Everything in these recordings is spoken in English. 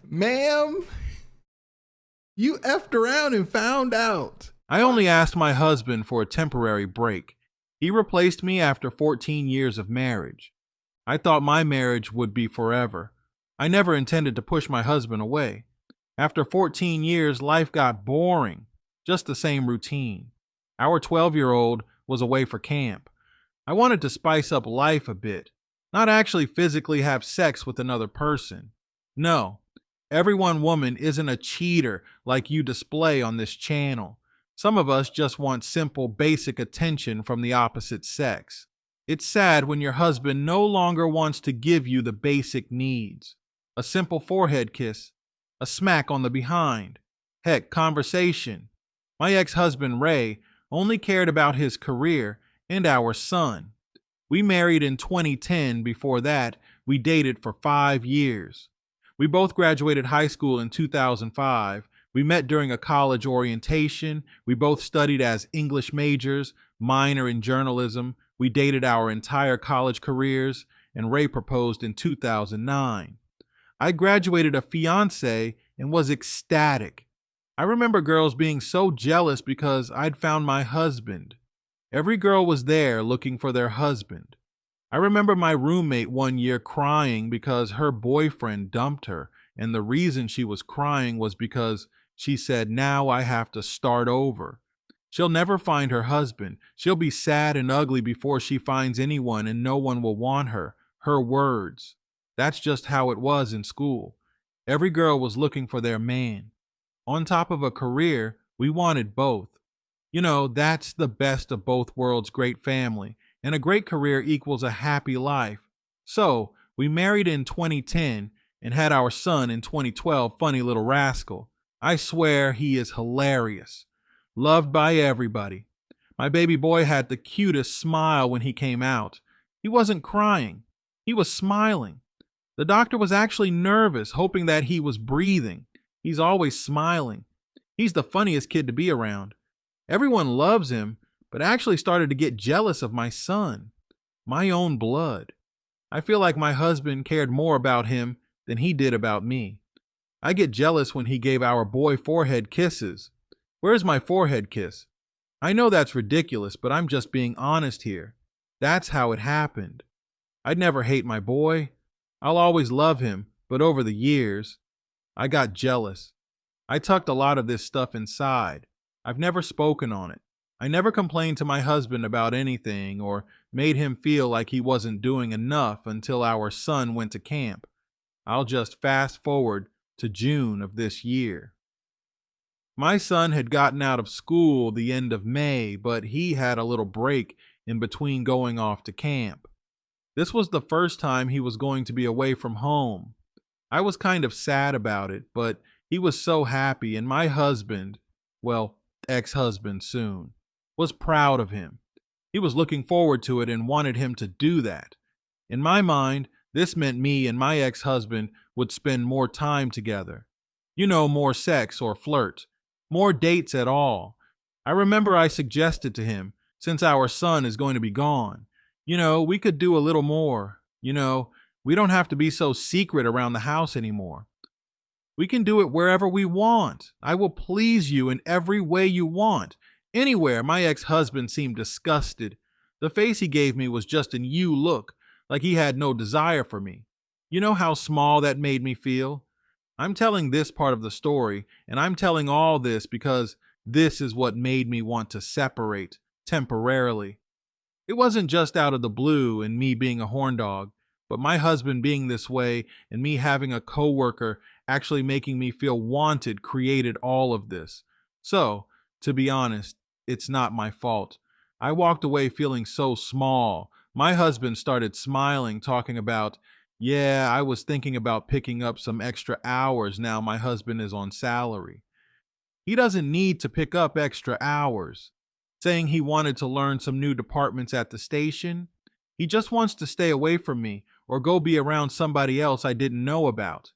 Ma'am, you effed around and found out. I only asked my husband for a temporary break. He replaced me after 14 years of marriage. I thought my marriage would be forever. I never intended to push my husband away. After 14 years, life got boring, just the same routine. Our 12-year-old was away for camp. I wanted to spice up life a bit, not actually physically have sex with another person. No, every one woman isn't a cheater like you display on this channel. Some of us just want simple, basic attention from the opposite sex. It's sad when your husband no longer wants to give you the basic needs. A simple forehead kiss, a smack on the behind, heck, conversation. My ex-husband, Ray, only cared about his career and our son. We married in 2010. Before that, we dated for 5 years. We both graduated high school in 2005. We met during a college orientation. We both studied as English majors, minor in journalism. We dated our entire college careers, and Ray proposed in 2009. I graduated a fiance and was ecstatic. I remember girls being so jealous because I'd found my husband. Every girl was there looking for their husband. I remember my roommate one year crying because her boyfriend dumped her, and the reason she was crying was because she said, "Now I have to start over." She'll never find her husband. She'll be sad and ugly before she finds anyone, and no one will want her. Her words. That's just how it was in school. Every girl was looking for their man. On top of a career, we wanted both. You know, that's the best of both worlds, great family, and a great career equals a happy life. So, we married in 2010 and had our son in 2012, funny little rascal. I swear he is hilarious. Loved by everybody. My baby boy had the cutest smile when he came out. He wasn't crying. He was smiling. The doctor was actually nervous, hoping that he was breathing. He's always smiling. He's the funniest kid to be around. Everyone loves him, but actually started to get jealous of my son, my own blood. I feel like my husband cared more about him than he did about me. I get jealous when he gave our boy forehead kisses. Where's my forehead kiss? I know that's ridiculous, but I'm just being honest here. That's how it happened. I'd never hate my boy. I'll always love him, but over the years, I got jealous. I tucked a lot of this stuff inside. I've never spoken on it. I never complained to my husband about anything or made him feel like he wasn't doing enough until our son went to camp. I'll just fast forward to June of this year. My son had gotten out of school the end of May, but he had a little break in between going off to camp. This was the first time he was going to be away from home. I was kind of sad about it, but he was so happy, and my husband, well, ex-husband soon, was proud of him. He was looking forward to it and wanted him to do that. In my mind, this meant me and my ex-husband would spend more time together. You know, more sex or flirt, more dates at all. I remember I suggested to him, since our son is going to be gone, we could do a little more. We don't have to be so secret around the house anymore. We can do it wherever we want. I will please you in every way you want. Anywhere. My ex-husband seemed disgusted. The face he gave me was just an you look, like he had no desire for me. You know how small that made me feel? I'm telling this part of the story, and I'm telling all this because this is what made me want to separate temporarily. It wasn't just out of the blue and me being a horn dog, but my husband being this way and me having a coworker actually making me feel wanted created all of this. So, to be honest, it's not my fault. I walked away feeling so small. My husband started smiling, talking about, "Yeah, I was thinking about picking up some extra hours now my husband is on salary." He doesn't need to pick up extra hours. Saying he wanted to learn some new departments at the station. He just wants to stay away from me or go be around somebody else I didn't know about.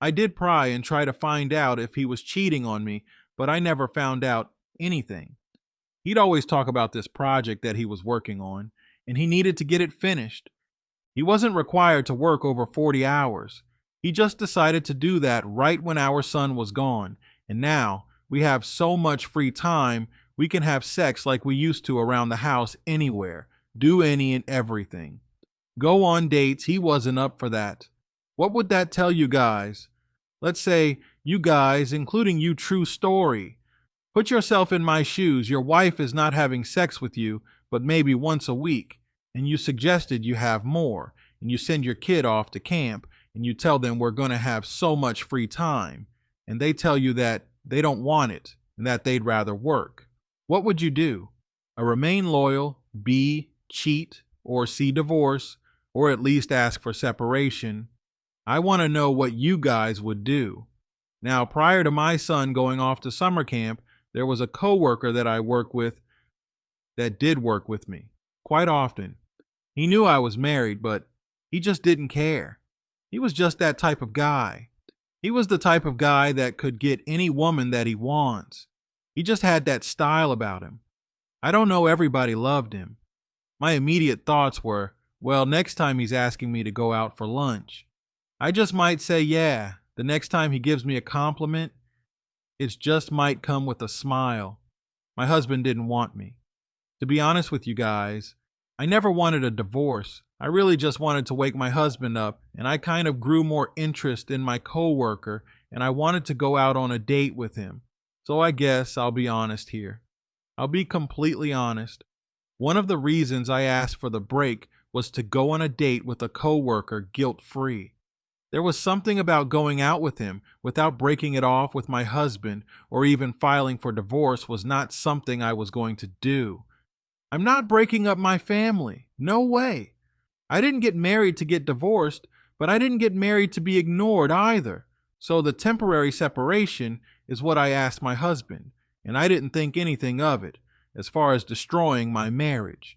I did pry and try to find out if he was cheating on me, but I never found out anything. He'd always talk about this project that he was working on, and he needed to get it finished. He wasn't required to work over 40 hours. He just decided to do that right when our son was gone. And now we have so much free time, we can have sex like we used to around the house anywhere, do any and everything. Go on dates, he wasn't up for that. What would that tell you guys? Let's say you guys, including you, true story. Put yourself in my shoes. Your wife is not having sex with you, but maybe once a week, and you suggested you have more, and you send your kid off to camp, and you tell them we're going to have so much free time, and they tell you that they don't want it and that they'd rather work. What would you do? A, remain loyal, B, cheat, or C, divorce, or at least ask for separation? I want to know what you guys would do. Now, prior to my son going off to summer camp, there was a coworker that I work with that did work with me quite often. He knew I was married, but he just didn't care. He was just that type of guy. He was the type of guy that could get any woman that he wants. He just had that style about him. I don't know everybody loved him. My immediate thoughts were, well, next time he's asking me to go out for lunch, I just might say, yeah. The next time he gives me a compliment, it just might come with a smile. My husband didn't want me. To be honest with you guys, I never wanted a divorce. I really just wanted to wake my husband up, and I kind of grew more interest in my coworker, and I wanted to go out on a date with him. So I guess I'll be honest here. I'll be completely honest. One of the reasons I asked for the break was to go on a date with a coworker guilt-free. There was something about going out with him without breaking it off with my husband or even filing for divorce was not something I was going to do. I'm not breaking up my family. No way. I didn't get married to get divorced, but I didn't get married to be ignored either. So the temporary separation is what I asked my husband, and I didn't think anything of it as far as destroying my marriage.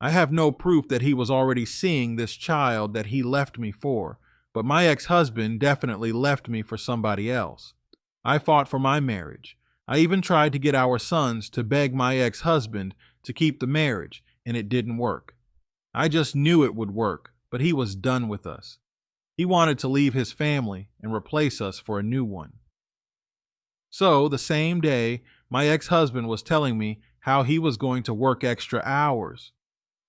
I have no proof that he was already seeing this child that he left me for. But my ex-husband definitely left me for somebody else. I fought for my marriage. I even tried to get our sons to beg my ex-husband to keep the marriage, and it didn't work. I just knew it would work, but he was done with us. He wanted to leave his family and replace us for a new one. So, the same day, my ex-husband was telling me how he was going to work extra hours.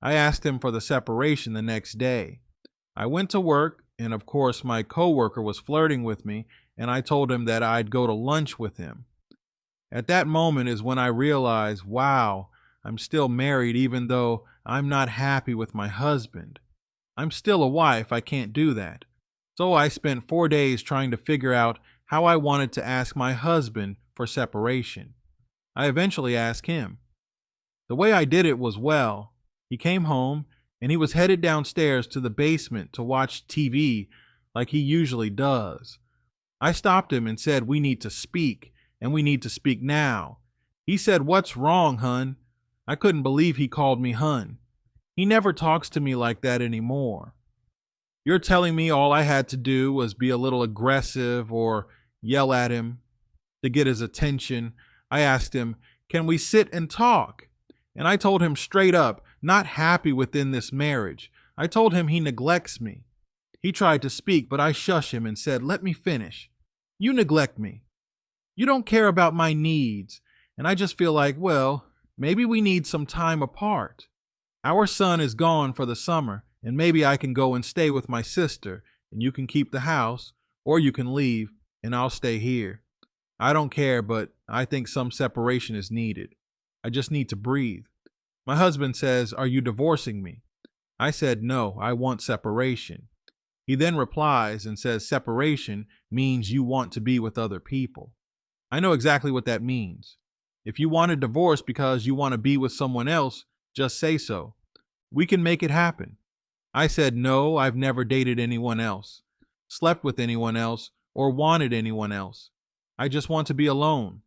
I asked him for the separation the next day. I went to work, and of course my coworker was flirting with me, and I told him that I'd go to lunch with him. At that moment is when I realized, wow, I'm still married even though I'm not happy with my husband. I'm still a wife, I can't do that. So I spent 4 days trying to figure out how I wanted to ask my husband for separation. I eventually asked him. The way I did it was, well, he came home and he was headed downstairs to the basement to watch TV like he usually does. I stopped him and said, we need to speak, and we need to speak now. He said, what's wrong, hun? I couldn't believe he called me hun. He never talks to me like that anymore. You're telling me all I had to do was be a little aggressive or yell at him to get his attention? I asked him, can we sit and talk? And I told him straight up, not happy within this marriage. I told him he neglects me. He tried to speak, but I shushed him and said, let me finish. You neglect me. You don't care about my needs. And I just feel like, well, maybe we need some time apart. Our son is gone for the summer, and maybe I can go and stay with my sister, and you can keep the house, or you can leave, and I'll stay here. I don't care, but I think some separation is needed. I just need to breathe. My husband says, are you divorcing me? I said, no, I want separation. He then replies and says, separation means you want to be with other people. I know exactly what that means. If you want a divorce because you want to be with someone else, just say so. We can make it happen. I said, no, I've never dated anyone else, slept with anyone else, or wanted anyone else. I just want to be alone.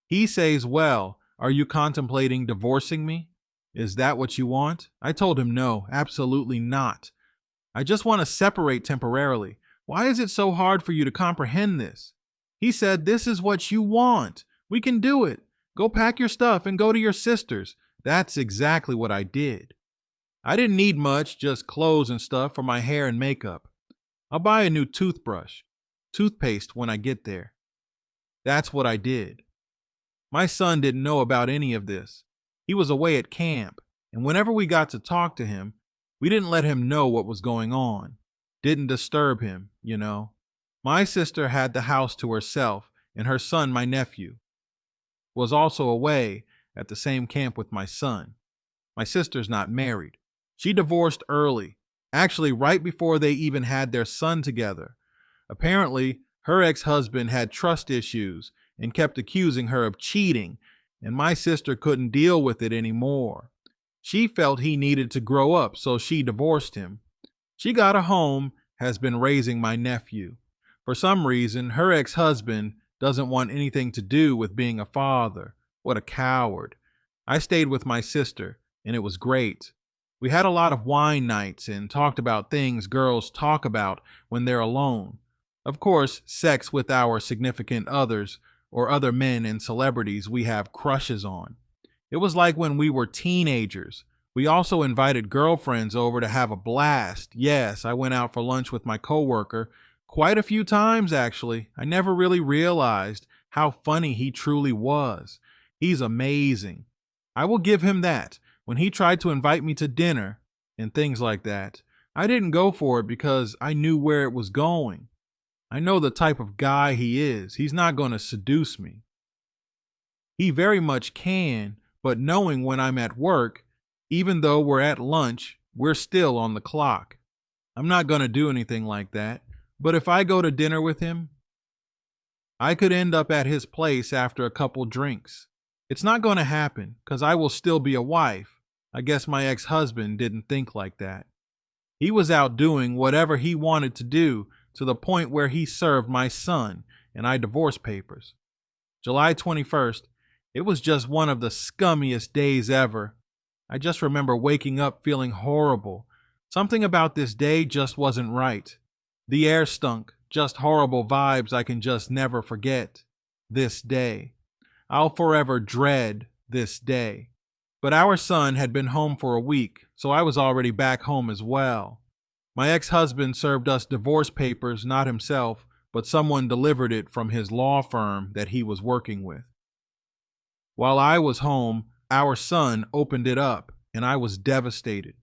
He says, well, are you contemplating divorcing me? Is that what you want? I told him no, absolutely not. I just want to separate temporarily. Why is it so hard for you to comprehend this? He said, this is what you want. We can do it. Go pack your stuff and go to your sister's. That's exactly what I did. I didn't need much, just clothes and stuff for my hair and makeup. I'll buy a new toothbrush, toothpaste when I get there. That's what I did. My son didn't know about any of this. He was away at camp, and whenever we got to talk to him, we didn't let him know what was going on. Didn't disturb him, you know. My sister had the house to herself, and her son, my nephew, was also away at the same camp with my son. My sister's not married. She divorced early, actually right before they even had their son together. Apparently, her ex-husband had trust issues and kept accusing her of cheating, and my sister couldn't deal with it anymore. She felt he needed to grow up, so she divorced him. She got a home, has been raising my nephew. For some reason, her ex-husband doesn't want anything to do with being a father. What a coward. I stayed with my sister, and it was great. We had a lot of wine nights and talked about things girls talk about when they're alone. Of course, sex with our significant others or other men and celebrities we have crushes on. It was like when we were teenagers. We also invited girlfriends over to have a blast. Yes, I went out for lunch with my coworker quite a few times, actually. I never really realized how funny he truly was. He's amazing. I will give him that. When he tried to invite me to dinner and things like that, I didn't go for it because I knew where it was going. I know the type of guy he is. He's not going to seduce me. He very much can, but knowing when I'm at work, even though we're at lunch, we're still on the clock. I'm not going to do anything like that. But if I go to dinner with him, I could end up at his place after a couple drinks. It's not going to happen because I will still be a wife. I guess my ex-husband didn't think like that. He was out doing whatever he wanted to do to the point where he served my son and I divorce papers. July 21st, it was just one of the scummiest days ever. I just remember waking up feeling horrible. Something about this day just wasn't right. The air stunk, just horrible vibes I can just never forget. This day. I'll forever dread this day. But our son had been home for a week, so I was already back home as well. My ex-husband served us divorce papers, not himself, but someone delivered it from his law firm that he was working with. While I was home, our son opened it up, and I was devastated.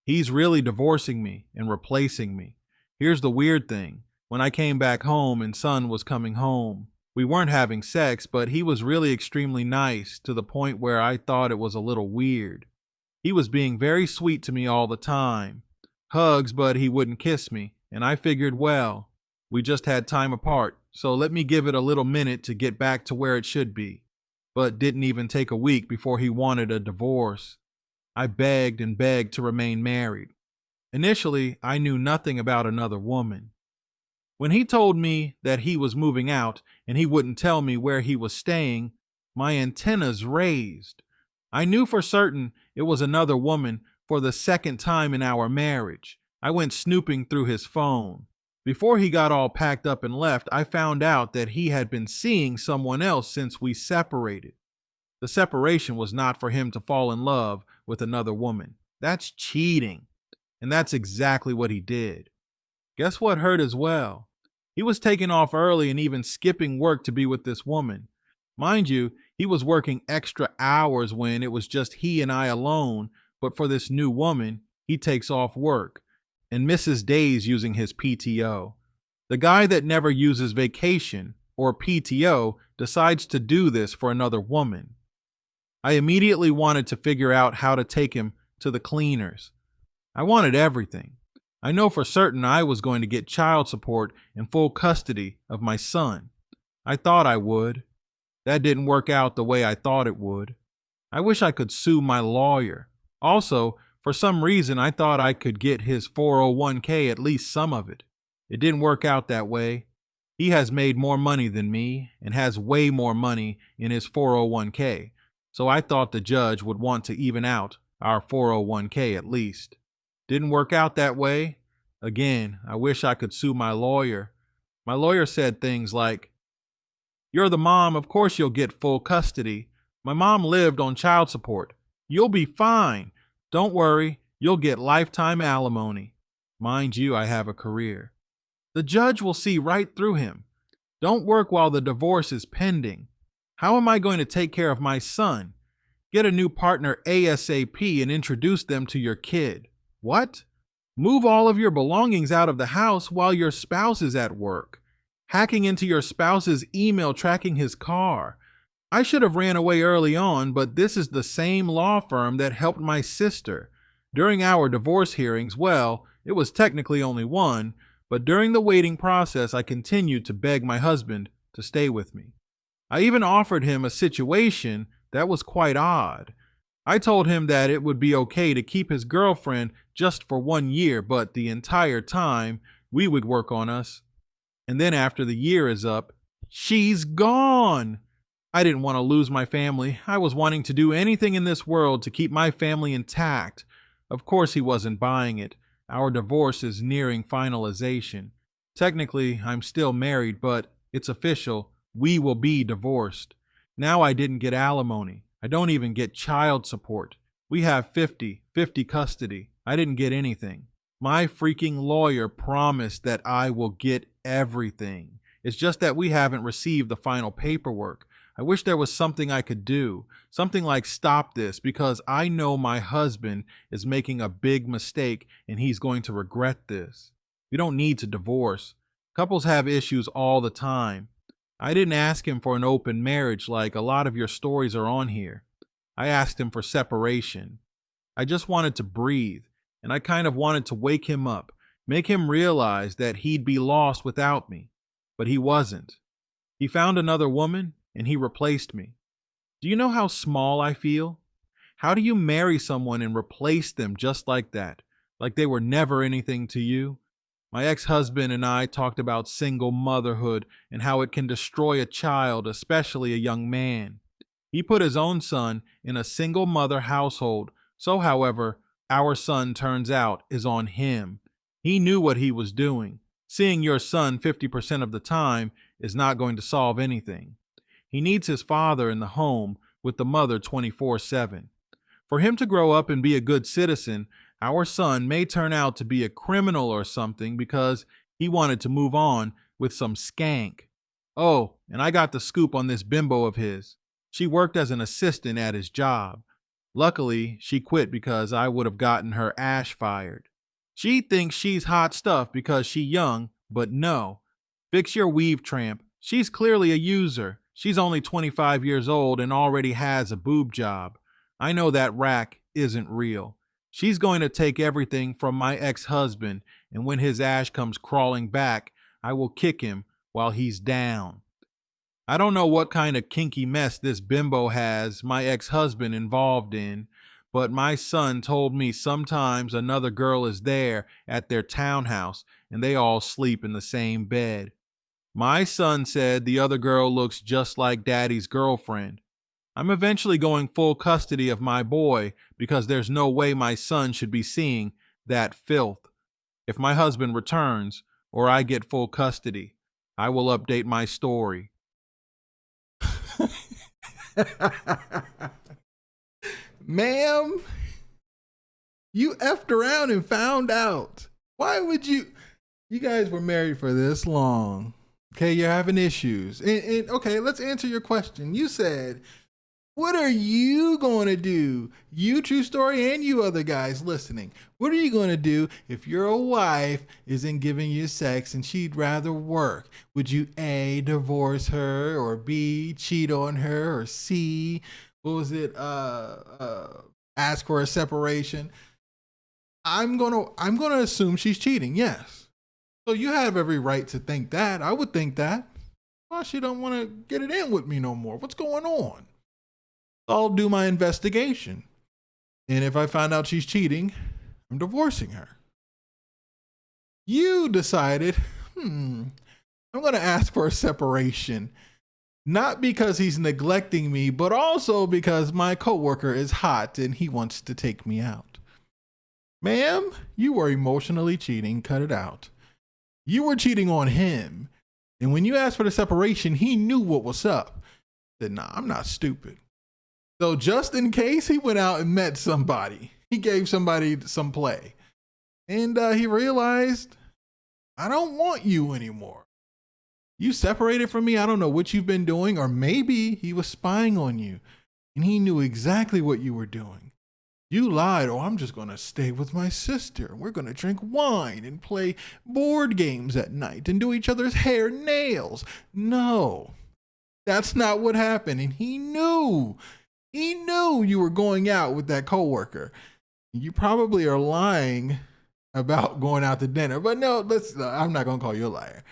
He's really divorcing me and replacing me. Here's the weird thing. When I came back home and son was coming home, we weren't having sex, but he was really extremely nice to the point where I thought it was a little weird. He was being very sweet to me all the time. Hugs, but he wouldn't kiss me, and I figured, well, we just had time apart, so let me give it a little minute to get back to where it should be. But didn't even take a week before he wanted a divorce. I begged and begged to remain married. Initially, I knew nothing about another woman. When he told me that he was moving out and he wouldn't tell me where he was staying, my antennas raised. I knew for certain it was another woman for the second time in our marriage. I went snooping through his phone. Before he got all packed up and left, I found out that he had been seeing someone else since we separated. The separation was not for him to fall in love with another woman. That's cheating. And that's exactly what he did. Guess what hurt as well? He was taking off early and even skipping work to be with this woman. Mind you, he was working extra hours when it was just he and I alone, but for this new woman, he takes off work and misses days using his PTO. The guy that never uses vacation or PTO decides to do this for another woman. I immediately wanted to figure out how to take him to the cleaners. I wanted everything. I know for certain I was going to get child support and full custody of my son. I thought I would. That didn't work out the way I thought it would. I wish I could sue my lawyer. Also, for some reason, I thought I could get his 401k, at least some of it. It didn't work out that way. He has made more money than me and has way more money in his 401k. So I thought the judge would want to even out our 401k at least. Didn't work out that way. Again, I wish I could sue my lawyer. My lawyer said things like, "You're the mom, of course you'll get full custody. My mom lived on child support. You'll be fine. Don't worry, You'll get lifetime alimony. Mind you, I have a career. The judge will see right through him. Don't work while the divorce is pending. How am I going to take care of my son? Get a new partner ASAP and introduce them to your kid. What? Move all of your belongings out of the house while your spouse is at work. Hacking into your spouse's email, tracking his car. I should have ran away early on, but this is the same law firm that helped my sister. During our divorce hearings, well, it was technically only one, but during the waiting process, I continued to beg my husband to stay with me. I even offered him a situation that was quite odd. I told him that it would be okay to keep his girlfriend just for 1 year, but the entire time we would work on us. And then after the year is up, she's gone. I didn't want to lose my family. I was wanting to do anything in this world to keep my family intact. Of course, he wasn't buying it. Our divorce is nearing finalization. Technically, I'm still married, but it's official. We will be divorced. Now I didn't get alimony. I don't even get child support. We have 50-50 custody. I didn't get anything. My freaking lawyer promised that I will get everything. It's just that we haven't received the final paperwork. I wish there was something I could do, something like stop this, because I know my husband is making a big mistake and he's going to regret this. We don't need to divorce. Couples have issues all the time. I didn't ask him for an open marriage like a lot of your stories are on here. I asked him for separation. I just wanted to breathe, and I kind of wanted to wake him up, make him realize that he'd be lost without me. But he wasn't. He found another woman, and he replaced me. Do you know how small I feel? How do you marry someone and replace them just like that? Like they were never anything to you? My ex-husband and I talked about single motherhood and how it can destroy a child, especially a young man. He put his own son in a single mother household. So, however, our son turns out is on him. He knew what he was doing. Seeing your son 50% of the time is not going to solve anything. He needs his father in the home with the mother 24/7. For him to grow up and be a good citizen, our son may turn out to be a criminal or something because he wanted to move on with some skank. Oh, and I got the scoop on this bimbo of his. She worked as an assistant at his job. Luckily, she quit because I would have gotten her ash fired. She thinks she's hot stuff because she's young, but no. Fix your weave, tramp. She's clearly a user. She's only 25 years old and already has a boob job. I know that rack isn't real. She's going to take everything from my ex-husband, and when his ash comes crawling back, I will kick him while he's down. I don't know what kind of kinky mess this bimbo has my ex-husband involved in, but my son told me sometimes another girl is there at their townhouse and they all sleep in the same bed. My son said the other girl looks just like daddy's girlfriend. I'm eventually going full custody of my boy because there's no way my son should be seeing that filth. If my husband returns or I get full custody, I will update my story. Ma'am, you effed around and found out. Why would you? You guys were married for this long. Okay, you're having issues. And okay, let's answer your question. You said, what are you going to do? You, True Story, and you other guys listening. What are you going to do if your wife isn't giving you sex and she'd rather work? Would you A, divorce her, or B, cheat on her, or C, what was it? Ask for a separation? I'm gonna assume she's cheating, yes. So you have every right to think that. I would think that. Well, she don't want to get it in with me no more. What's going on? I'll do my investigation. And if I find out she's cheating, I'm divorcing her. You decided, I'm going to ask for a separation. Not because he's neglecting me, but also because my coworker is hot and he wants to take me out. Ma'am, you were emotionally cheating. Cut it out. You were cheating on him. And when you asked for the separation, he knew what was up. Said, nah, I'm not stupid. So just in case he went out and met somebody, he gave somebody some play. And he realized, I don't want you anymore. You separated from me. I don't know what you've been doing, or maybe he was spying on you and he knew exactly what you were doing. You lied, oh, I'm just going to stay with my sister. We're going to drink wine and play board games at night and do each other's hair, nails. No, that's not what happened. And he knew you were going out with that coworker. You probably are lying about going out to dinner, but no, I'm not going to call you a liar.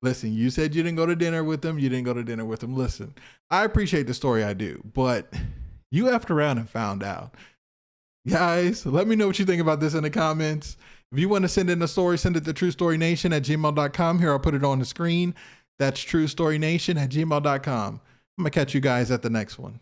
Listen, you said you didn't go to dinner with them. You didn't go to dinner with them. Listen, I appreciate the story. I do. But you effed around and found out. Guys, let me know what you think about this in the comments. If you want to send in a story, send it to truestorynation@gmail.com. Here, I'll put it on the screen. That's truestorynation@gmail.com. I'm going to catch you guys at the next one.